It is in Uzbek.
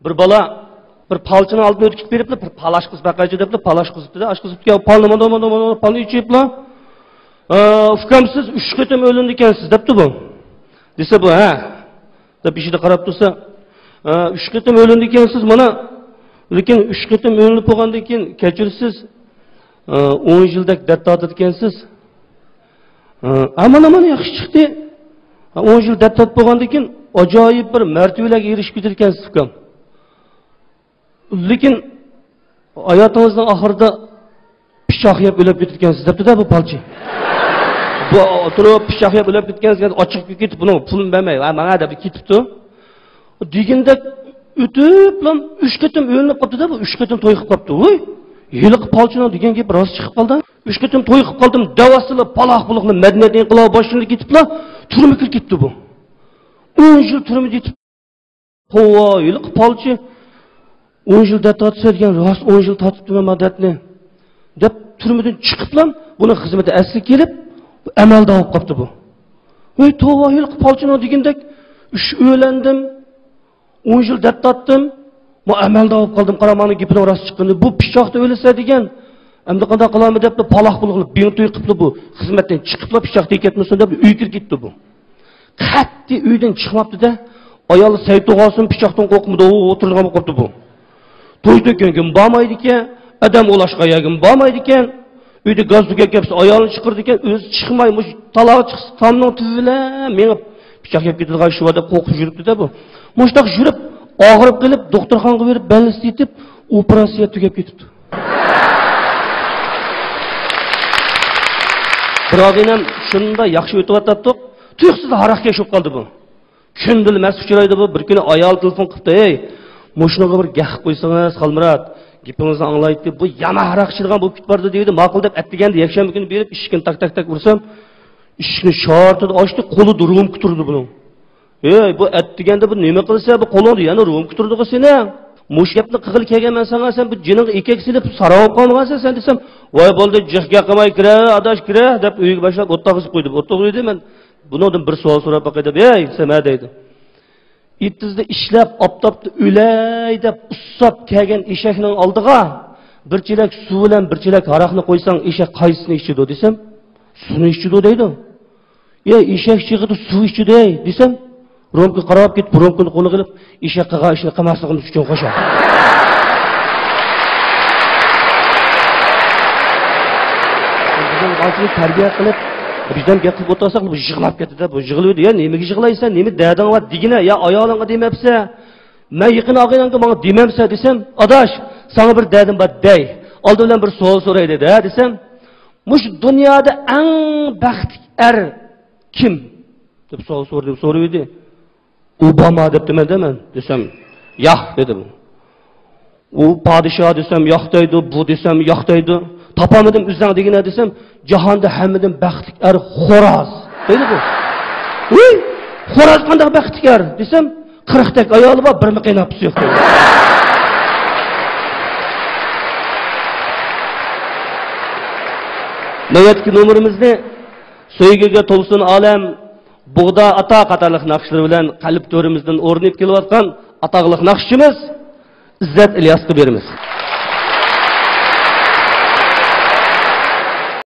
Bir bala bir palçını aldın ötküp berip bir palaş kız bakaycı dep palaş kızıptı da aş kızıptı ya palını palını içip la ufkam siz 3 ketem ölündü ekansiz depti bu. Dese bu ha. Dep işide qarap tursa 3 ketem ölündü ekansiz mana lekin 3 ketem ölünüp bolgandan keyin kechirsiz 10 yildak deb tortadi ekansiz. Mana yaxshi chiqdi. 10 yil deb tortib bolgandan keyin ajoyib bir martabalarga erishib ketar ekansiz ufkam. Lekin hayatınızın ahırda pişak yap ölüp gitkensiz depti bu palçı. Bu oturup pişak yap ölüp gitkensiz açık gitip bunu pulun vermey. Bana da bir gitipti. Diginde ötüp lan 3 ketim ölünüp kaptı da bu 3 ketim toy qilib kaptı. Oy, yılık palçına digen gibi rast çıkıp kaldı. 3 ketim toy qilib kaldım. Davasılı palaq buluqlı medeniyet inqilabı başını gitip la türmü kirib ketdi bu. 10 yıl türmü gitip. Hova, yılık palçı 10 yıl tatsa degan rost 10 yıl tatibdi madatni deb turmadan chiqib lan buni xizmati asli kelib amalda olib qolibdi bu. Voy tova yil qolchino degandek ish o'ylandim 10 yil tatdim bu amalda olib qoldim qaramani gapini rost chiqqandi bu pichoqda o'lsa degan endi qanday qilamiz deb paloq qilib bin to'y qilibdi bu xizmatdan chiqib pichoqda ketmasin deb uy kirib ketdi bu. Qatti uydan chiqmabdi-da ayoli saytog'osin pichoqdan qo'rqmadi o'tirgan bo'lib qolibdi bu. To'yda kim bormaydi ekan, adam ulashqa yagim bormaydi ekan, uyda gazduga kelsa ayolni chiqirdi ekan, o'zi chiqmay, mush taloq chiqsa tomning tuvila menib pichoq yeb ketadigan shu yerda qo'rqib yuribdi-da bu. Mushtaq yurib, og'rib qilib, doktorxonaga berib, balist yetib, operatsiya tugab ketibdi. Biroqinam shunda yaxshi o'tyapti. Tuyuqsiz harakatga tushib qoldi bu. Kundil mas uchraydi bu, bir kuni ayol telefon qildi, "Ey, Moşunaga bir gah qo'ysangiz, Xalmurat, gapingizni anglaydi. Bu yana haraq ichirgan bo'lib ketibdi" deydi. Ma'qul deb atdiganda yakshanba kuni berib, eshikni tak ursam, eshikni shortida ochdi, qo'li durg'um kuturdi buni. "Ey, bu atdiganda bu nima qilsa, bu qo'lingni yana urg'um kuturdi-ku seni. Mush gapni qig'il kelganman senga, sen bu jiningga ekak silib sarayib qolmagansan sen" desam, "Voy bo'ldi, jihga qilmay kira, adash kira" deb uyga boshlab o'tog'izib qo'ydi. O'tog'izdi men bundan bir savol so'rab boqay deb, "Ey, sen nima deydi?" İttizde işlep, aptaptı, üley deb ussap kelgen eşeknin aldığa bir çilek su bilen bir çilek haraqni koysan eşek qaysini içidi desem, suni içidi deydi. Ya eşek çıqidi su içidi desem, romki qarab ketib, romkini qo'li qilib, eşek qilgan ishni qilmasligimiz uchun qo'shadi. Bizning altini tarbiya qilib bizden gap qilib o'tirsak bu yig'lab ketdi-da, bu yig'laydi. Ya nimaga yig'laysan? Nima dading va digina ya ayolingga demapsa, men yaqin og'ayingga menga demamsa desam, "Adash, sana bir dadim bor dey. Oldi bilan bir savol so'ray" dedi, desam, "Mush dunyoda eng baxtli er kim?" deb savol so'raydi. "Obama" debdi men desam, "Yo'q" dedi bu. "U podshoh" desam, "Yo'q" deydi, "Bu" desam, "Yo'q" deydi. Tapamadım üzden degine desem, cahanda hamidin baxtlik er Xo'roz. Deydi bu. Uy, Xo'roz qanday baxtlik er desem, 40 tak ayoli bor, bir qiyinapsi yo'q deydi. Navbatki nomerimizni So'ygiga to'lsin olam, bug'da ata qatorliq naqshlar bilan qalb to'rimizdan o'rnib kelayotgan ataqliq naqshchimiz İzzat İlyasga beramiz.